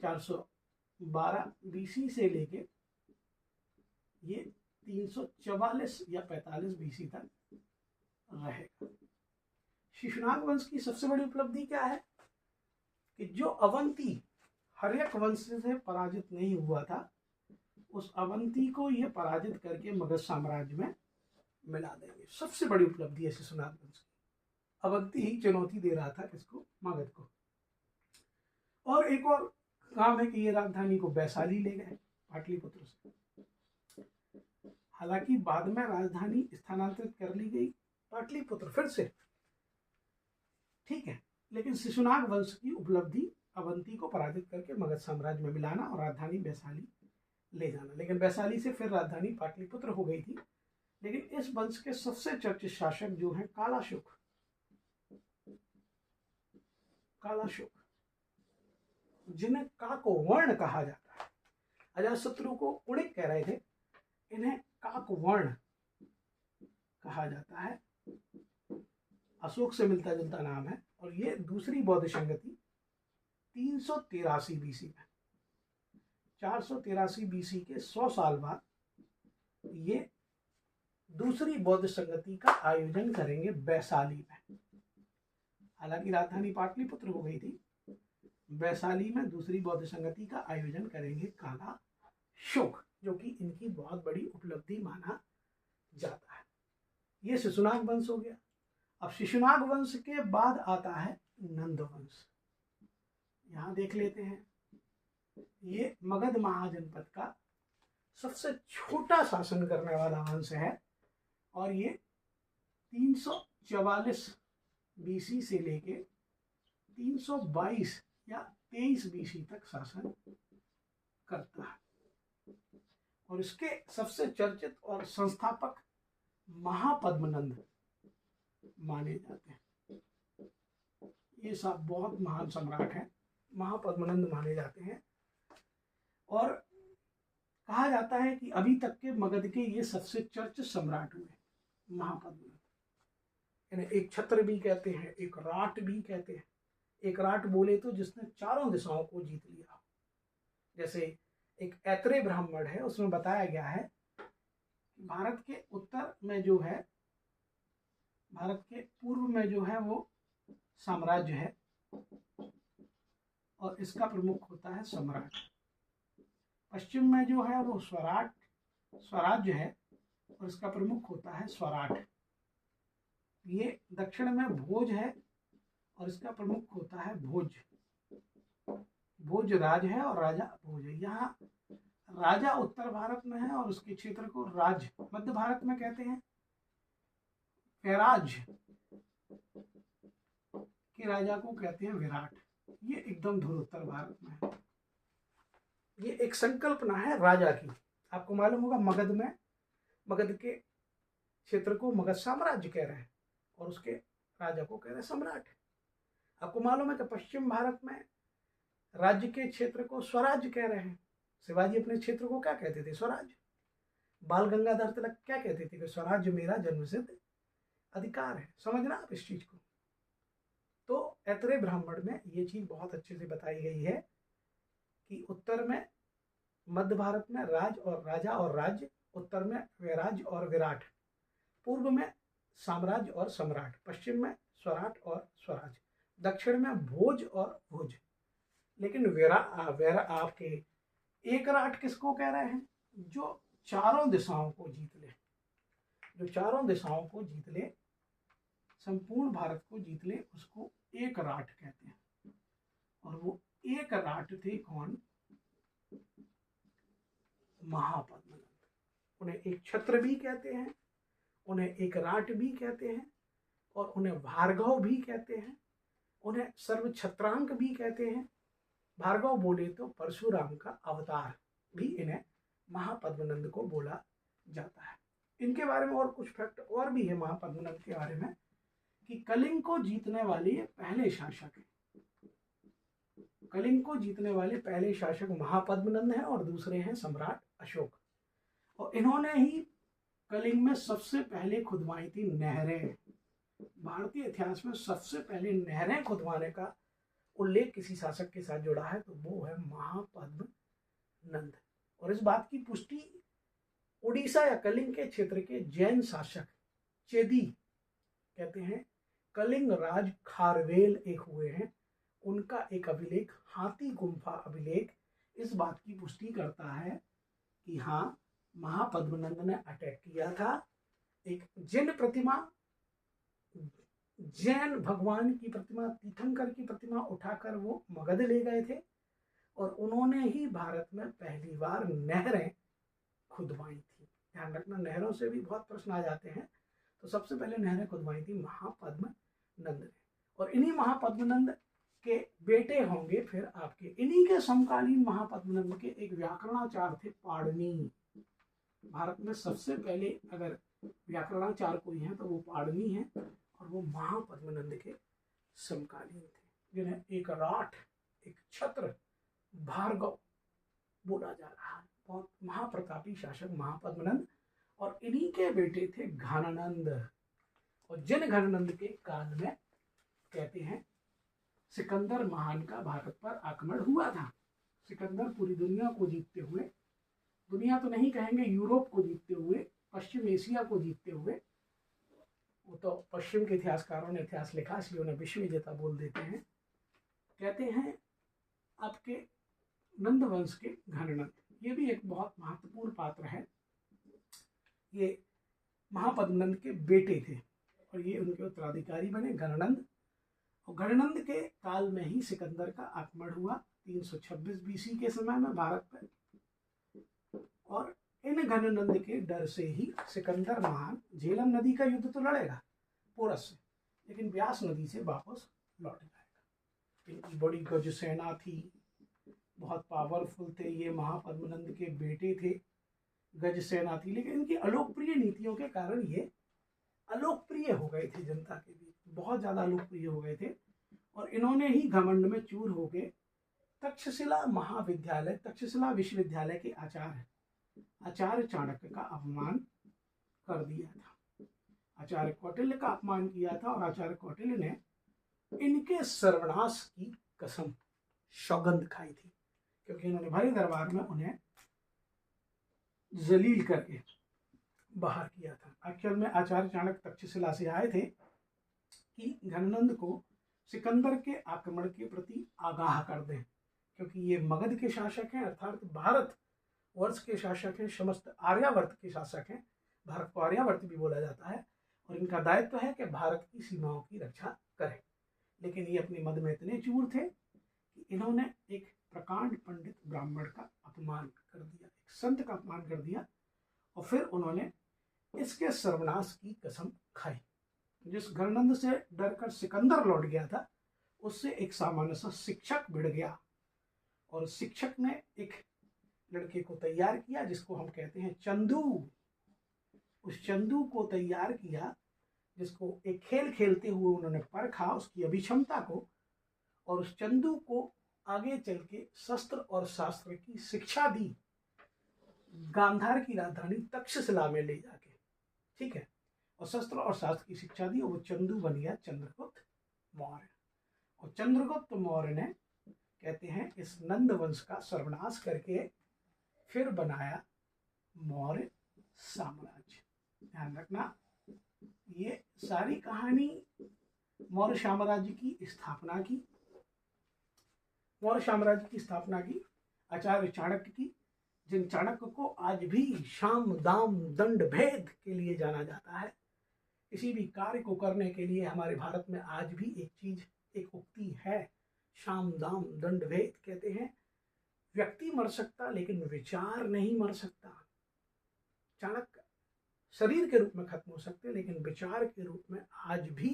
412 BC से लेके ये 344 या 45 बीसी तक रहेगा। शिशुनाग वंश की सबसे बड़ी उपलब्धि क्या है कि जो अवंती हर्यक वंश से पराजित नहीं हुआ था, उस अवंती को ये पराजित करके मगध साम्राज्य में मिला देंगे। सबसे बड़ी उपलब्धि है शिशुनाग वंश की। अवंती ही चुनौती दे रहा था किसको? मगध को। और एक और काम है कि ये राजधानी को वैशाली ले गए पाटलिपुत्र से। हालांकि बाद में राजधानी स्थानांतरित कर ली गई पाटलिपुत्र फिर से, ठीक है, लेकिन शिशुनाग वंश की उपलब्धि अवंती को पराजित करके मगध साम्राज्य में मिलाना और राजधानी वैशाली ले जाना। लेकिन वैशाली से फिर राजधानी पाटलिपुत्र हो गई थी। लेकिन इस वंश के सबसे चर्चित शासक जो हैं कालाशुक, जिन्हें काकवर्ण कहा जाता है। अजातशत्रु को कुणिक कह रहे थे, इन्हें काकवर्ण कहा जाता है। अशोक से मिलता जुलता नाम है। और ये दूसरी बौद्ध संगति 383 बीसी में, 483 बीसी के 100 साल बाद ये दूसरी बौद्ध संगति का आयोजन करेंगे वैशाली में। हालांकि राजधानी पाटलिपुत्र हो गई थी, वैशाली में दूसरी बौद्ध संगति का आयोजन करेंगे कालाशोक, जो कि इनकी बहुत बड़ी उपलब्धि माना जाता है। ये शिशुनाग वंश हो गया। अब शिशुनाग वंश के बाद आता है नंद वंश। यहां देख लेते हैं, ये मगध महाजनपद का सबसे छोटा शासन करने वाला वंश है और ये 344 बीसी से लेके 322 या 23 बीसी तक शासन करता है। और इसके सबसे चर्चित और संस्थापक महापद्मनंद माने जाते हैं। ये सब बहुत महान सम्राट हैं, महापद्मनंद माने जाते हैं। और कहा जाता है कि अभी तक के मगध के ये सबसे चर्चित सम्राट हुए महापद्मनंद। इन्हें एक छत्र भी कहते हैं, एक राट भी कहते हैं। एक राट बोले तो जिसने चारों दिशाओं को जीत लिया। जैसे एक ऐत्रेय ब्राह्मण है, उसमें बताया गया है भारत के उत्तर में जो है, भारत के पूर्व में जो है वो साम्राज्य है और इसका प्रमुख होता है सम्राट। पश्चिम में जो है वो स्वराज्य है और इसका प्रमुख होता है स्वराट। ये दक्षिण में भोज है और इसका प्रमुख होता है भोज। भोज राज है और राजा भोज है। यहाँ राजा उत्तर भारत में है और उसके क्षेत्र को राज मध्य भारत में कहते हैं। वैराज के राजा को कहते हैं विराट। ये एकदम धुर उत्तर भारत में है। ये एक संकल्पना है राजा की। आपको मालूम होगा मगध में, मगध के क्षेत्र को मगध साम्राज्य कह रहे हैं और उसके राजा को कह रहे हैं सम्राट। आपको मालूम है कि पश्चिम भारत में राज्य के क्षेत्र को स्वराज्य कह रहे हैं। शिवाजी अपने क्षेत्र को क्या कहते थे? स्वराज्य। बाल गंगाधर तिलक क्या कहते थे? कि स्वराज्य मेरा जन्मसिद्ध अधिकार है। समझना आप इस चीज को। तो ऐत्रेय ब्राह्मण में ये चीज बहुत अच्छे से बताई गई है कि उत्तर में मध्य भारत में राज और राजा और राज्य, उत्तर में वैराज और विराट, पूर्व में साम्राज्य और सम्राट, पश्चिम में स्वराट और स्वराज, दक्षिण में भोज और भुज। लेकिन आपके एक राट किसको कह रहे हैं? जो चारों दिशाओं को जीत ले, जो चारों दिशाओं को जीत ले, संपूर्ण भारत को जीत ले, उसको एक राट कहते हैं। और वो एक राट थे कौन? महापद्मनंद। उन्हें एक छत्र भी कहते हैं, उन्हें एक राट भी कहते हैं और उन्हें भार्गव भी कहते हैं, उन्हें सर्वछत्रांक भी कहते हैं। भार्गव बोले तो परशुराम का अवतार भी इन्हें महापद्मनंद को बोला जाता है। इनके बारे में और कुछ फैक्ट और भी है महापद्मनंद के बारे में कि कलिंग को जीतने वाले पहले शासक हैं। कलिंग को जीतने वाले पहले शासक महापद्मनंद हैं और दूसरे हैं सम्राट अशोक। और इन्होंने ही कलिंग में सबसे पहले खुदवाई थी नहरें। भारतीय इतिहास में सबसे पहले नहरें खुदवाने का उल्लेख किसी शासक के साथ जुड़ा है तो वो है महापद्म नंद। और इस बात की पुष्टि उड़ीसा या कलिंग के क्षेत्र के जैन शासक चेदी कहते हैं, कलिंग राज खारवेल एक हुए हैं, उनका एक अभिलेख हाथी गुम्फा अभिलेख इस बात की पुष्टि करता है कि हाँ, महापद्मनंद ने अटैक किया था। एक जैन प्रतिमा, जैन भगवान की प्रतिमा, तीर्थंकर की प्रतिमा उठाकर वो मगध ले गए थे और उन्होंने ही भारत में पहली बार नहरें खुदवाई थी। ध्यान रखना, नहरों से भी बहुत प्रश्न आ जाते हैं। तो सबसे पहले नहरें खुदवाई थी महापद्मनंद ने। और इन्हीं महापद्मनंद के बेटे होंगे फिर आपके, इन्हीं के समकालीन महापद्मनंद के एक व्याकरणाचार्य थे पाणिनि। भारत में सबसे पहले अगर व्याकरणाचार्य कोई है तो वो पाणिनि है और वो महापद्मनंद के समकालीन थे, जिन्हें एक राठ, एक छत्र, भार्गव बोला जा रहा है। बहुत महाप्रतापी शासक महापद्मनंद। और इन्हीं के बेटे थे घनानंद। और जिन घनानंद के काल में कहते हैं सिकंदर महान का भारत पर आक्रमण हुआ था। सिकंदर पूरी दुनिया को जीतते हुए, दुनिया तो नहीं कहेंगे, यूरोप को जीतते हुए, पश्चिम एशिया को जीतते हुए, वो तो पश्चिम के इतिहासकारों ने इतिहास लिखा इसलिए उन्हें विश्व विजेता बोल देते हैं। कहते हैं आपके नंद वंश के घनानंद, ये भी एक बहुत महत्वपूर्ण पात्र है। ये महापद्मनंद के बेटे थे और ये उनके उत्तराधिकारी बने घनानंद। और घनानंद के काल में ही सिकंदर का आक्रमण हुआ 326 बीसी के समय में भारत पर। और इन घनानंद के डर से ही सिकंदर महान झेलम नदी का युद्ध तो लड़ेगा पोरस से, लेकिन व्यास नदी से वापस लौट जाएगा। इनकी बड़ी गज सेना थी, बहुत पावरफुल थे, ये महापद्मनंद के बेटे थे, गज सेना थी। लेकिन इनकी अलोकप्रिय नीतियों के कारण ये अलोकप्रिय हो गए थे जनता के बीच, बहुत ज्यादा अलोकप्रिय हो गए थे। और इन्होंने ही घमंड में चूर हो गए तक्षशिला महाविद्यालय, तक्षशिला विश्वविद्यालय के आचार्य चाणक्य का अपमान कर दिया था। आचार्य कौटिल्य का अपमान किया था और आचार्य कौटिल्य ने इनके सर्वनाश की कसम, सौगंध खाई थी, क्योंकि इन्होंने भरे दरबार में उन्हें जलील करके बाहर किया था। अक्षर में आचार्य चाणक्य तक्षशिला से आए थे कि घनानंद को सिकंदर के आक्रमण के प्रति आगाह कर दें, क्योंकि ये मगध के शासक हैं, अर्थात भारत वर्ष के शासक हैं, समस्त आर्यावर्त के शासक हैं। भारत को आर्यावर्त भी बोला जाता है और इनका दायित्व है कि भारत की सीमाओं की रक्षा करें। लेकिन ये अपने मद में इतने चूर थे कि इन्होंने एक प्रकांड पंडित ब्राह्मण का अपमान कर दिया, एक संत का अपमान कर दिया और फिर उन्होंने इसके सर्वनाश की कसम खाई। जिस घनानंद से डरकर सिकंदर लौट गया था, उससे एक सामान्य सा शिक्षक भिड़ गया और शिक्षक ने एक लड़के को तैयार किया जिसको हम कहते हैं चंदू। उस चंदू को तैयार किया, जिसको एक खेल खेलते हुए उन्होंने परखा उसकी अभिक्षमता को, और उस चंदू को आगे चल के शस्त्र और शास्त्र की शिक्षा दी, गांधार की राजधानी तक्षशिला में ले जाके, ठीक है, और शस्त्र और शास्त्र की शिक्षा दी। और वो चंदू बन गया चंद्रगुप्त मौर्य। और चंद्रगुप्त मौर्य ने कहते हैं इस नंद वंश का सर्वनाश करके फिर बनाया मौर्य साम्राज्य। ध्यान रखना, ये सारी कहानी मौर्य साम्राज्य की स्थापना की, मौर्य साम्राज्य की स्थापना की आचार्य चाणक्य की, जिन चाणक्य को आज भी शाम दाम दंड भेद के लिए जाना जाता है। किसी भी कार्य को करने के लिए हमारे भारत में आज भी एक चीज, एक उक्ति है, शाम दाम दंड भेद। कहते हैं व्यक्ति मर सकता लेकिन विचार नहीं मर सकता। चाणक्य शरीर के रूप में खत्म हो सकते लेकिन विचार के रूप में आज भी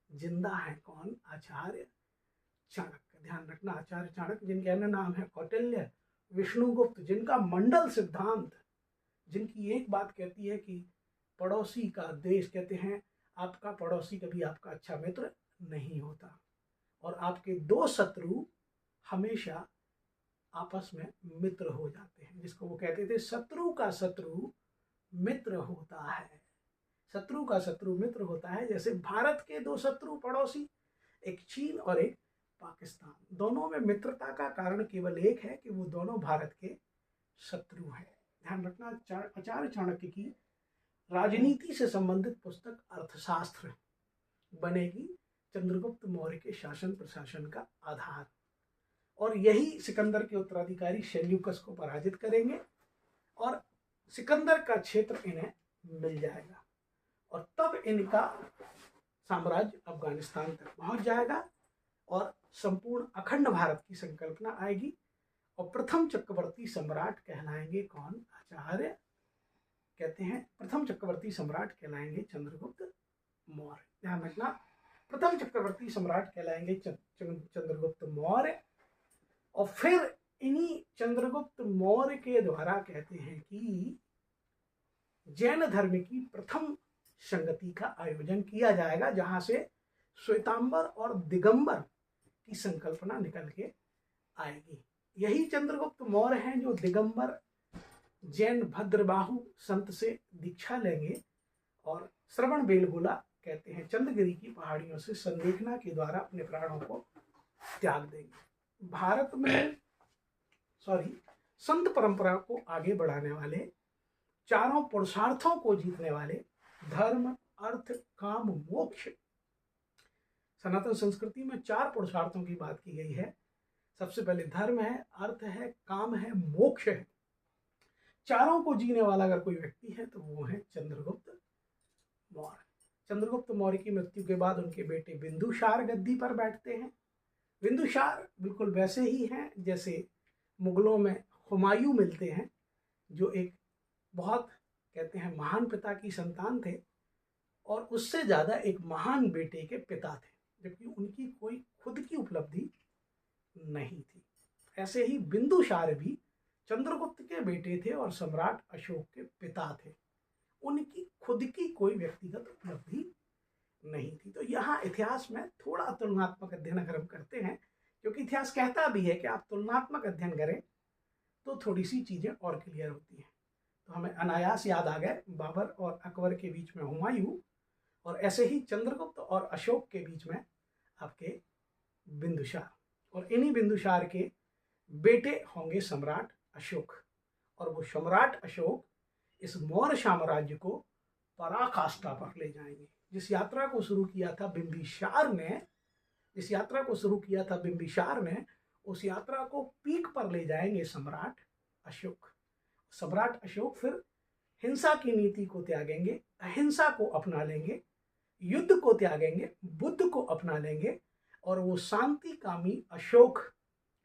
जिंदा है। कौन? आचार्य चाणक्य। ध्यान रखना, आचार्य चाणक्य जिनके अन्य नाम है कौटिल्य, विष्णुगुप्त, जिनका मंडल सिद्धांत, जिनकी एक बात कहती है कि पड़ोसी का देश, कहते हैं आपका पड़ोसी कभी आपका अच्छा मित्र नहीं होता और आपके दो शत्रु हमेशा आपस में मित्र हो जाते हैं, जिसको वो कहते थे शत्रु का शत्रु मित्र होता है। शत्रु का शत्रु मित्र होता है। जैसे भारत के दो शत्रु पड़ोसी, एक चीन और एक पाकिस्तान। दोनों में मित्रता का कारण केवल एक है कि वो दोनों भारत के शत्रु हैं। ध्यान रखना, आचार्य चाणक्य की राजनीति से संबंधित पुस्तक अर्थशास्त्र बनेगी चंद्रगुप्त मौर्य के शासन प्रशासन का आधार, और यही सिकंदर के उत्तराधिकारी शेल्यूकस को पराजित करेंगे और सिकंदर का क्षेत्र इन्हें मिल जाएगा, और तब इनका साम्राज्य अफगानिस्तान तक पहुंच जाएगा और संपूर्ण अखंड भारत की संकल्पना आएगी। और प्रथम चक्रवर्ती सम्राट कहलाएंगे कौन? आचार्य कहते हैं प्रथम चक्रवर्ती सम्राट कहलाएंगे चंद्रगुप्त मौर्य। ध्यान रखना, प्रथम चक्रवर्ती सम्राट कहलाएंगे चंद्रगुप्त मौर्य। और फिर इन्हीं चंद्रगुप्त मौर्य के द्वारा कहते हैं कि जैन धर्म की प्रथम संगति का आयोजन किया जाएगा, जहां से श्वेतांबर और दिगंबर की संकल्पना निकल के आएगी। यही चंद्रगुप्त मौर्य हैं जो दिगंबर जैन भद्रबाहु संत से दीक्षा लेंगे और श्रवण बेलगोला कहते हैं चंद्रगिरी की पहाड़ियों से संदेशना के द्वारा अपने प्राणों को त्याग देंगे। भारत में संत परंपरा को आगे बढ़ाने वाले, चारों पुरुषार्थों को जीतने वाले, धर्म अर्थ काम मोक्ष, सनातन संस्कृति में 4 पुरुषार्थों की बात की गई है। सबसे पहले धर्म है, अर्थ है, काम है, मोक्ष है। चारों को जीने वाला अगर कोई व्यक्ति है तो वो है चंद्रगुप्त मौर्य। चंद्रगुप्त मौर्य की मृत्यु के बाद उनके बेटे बिंदुसार गद्दी पर बैठते हैं। बिंदुसार बिल्कुल वैसे ही हैं जैसे मुगलों में हुमायूं मिलते हैं, जो एक बहुत कहते हैं महान पिता की संतान थे और उससे ज्यादा एक महान बेटे के पिता थे, जबकि उनकी कोई खुद की उपलब्धि नहीं थी। ऐसे ही बिंदुसार भी चंद्रगुप्त के बेटे थे और सम्राट अशोक के पिता थे। उनकी खुद की कोई व्यक्तिगत उपलब्धि नहीं थी। तो यहाँ इतिहास में थोड़ा तुलनात्मक अध्ययन अगर हम करते हैं, क्योंकि इतिहास कहता भी है कि आप तुलनात्मक अध्ययन करें तो थोड़ी सी चीजें और क्लियर होती हैं। तो हमें अनायास याद आ गए बाबर और अकबर के बीच में हुमायूं, और ऐसे ही चंद्रगुप्त और अशोक के बीच में आपके बिंदुसार, और इन्हीं बिंदुसार के बेटे होंगे सम्राट अशोक। और वो सम्राट अशोक इस मौर्य साम्राज्य को पराकाष्ठा पर ले जाएंगे। जिस यात्रा को शुरू किया था बिंबिसार ने, उस यात्रा को पीक पर ले जाएंगे सम्राट अशोक। सम्राट अशोक फिर हिंसा की नीति को त्यागेंगे, अहिंसा को अपना लेंगे, युद्ध को त्यागेंगे, बुद्ध को अपना लेंगे, और वो शांतिकामी अशोक,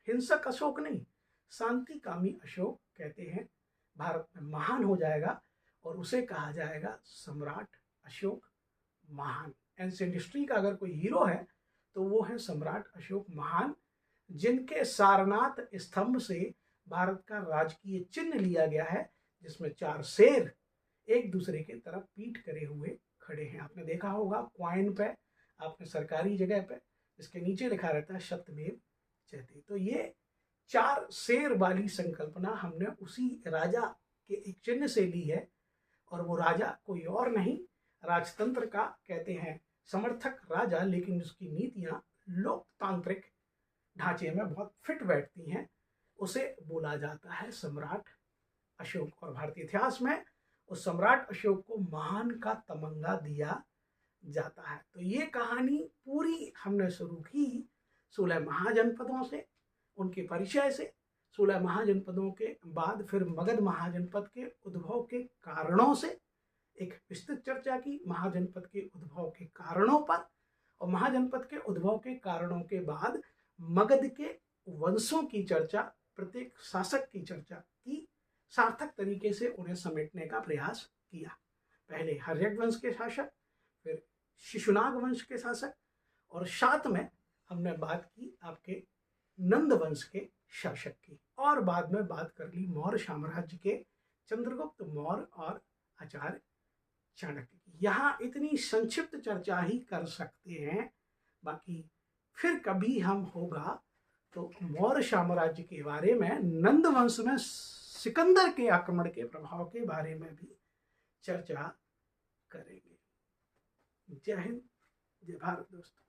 हिंसक अशोक नहीं, शांतिकामी अशोक कहते हैं भारत में महान हो जाएगा, और उसे कहा जाएगा सम्राट अशोक महान। एंशिएंट हिस्ट्री का अगर कोई हीरो है तो वो है सम्राट अशोक महान, जिनके सारनाथ स्तंभ से भारत का राजकीय चिन्ह लिया गया है, जिसमें 4 शेर एक दूसरे के तरफ पीठ करे हुए खड़े हैं। आपने देखा होगा क्वाइन पे, आपने सरकारी जगह पे, इसके नीचे लिखा रहता है सत्यमेव जयते। तो ये 4 शेर वाली संकल्पना हमने उसी राजा के एक चिन्ह से ली है, और वो राजा कोई और नहीं, राजतंत्र का कहते हैं समर्थक राजा, लेकिन उसकी नीतियां लोकतांत्रिक ढांचे में बहुत फिट बैठती हैं, उसे बोला जाता है सम्राट अशोक। और भारतीय इतिहास में उस सम्राट अशोक को महान का तमंगा दिया जाता है। तो ये कहानी पूरी हमने शुरू की 16 महाजनपदों से, उनके परिचय से, 16 महाजनपदों के बाद फिर मगध महाजनपद के उद्भव के कारणों से एक विस्तृत चर्चा की, महाजनपद के उद्भव के कारणों पर, और महाजनपद के उद्भव के कारणों के बाद मगध के वंशों की चर्चा, प्रत्येक शासक की चर्चा की, सार्थक तरीके से उन्हें समेटने का प्रयास किया। पहले हर्यक वंश के शासक, फिर शिशुनाग वंश के शासक, और साथ में हमने बात की आपके नंद वंश के शासक की, और बाद में बात कर ली मौर्य साम्राज्य के चंद्रगुप्त मौर्य और आचार्य चाणक्य की। यहाँ इतनी संक्षिप्त चर्चा ही कर सकते हैं, बाकी फिर कभी हम होगा तो मौर्य साम्राज्य के बारे में, नंद वंश में सिकंदर के आक्रमण के प्रभाव के बारे में भी चर्चा करेंगे। जय हिंद, जय भारत दोस्तों।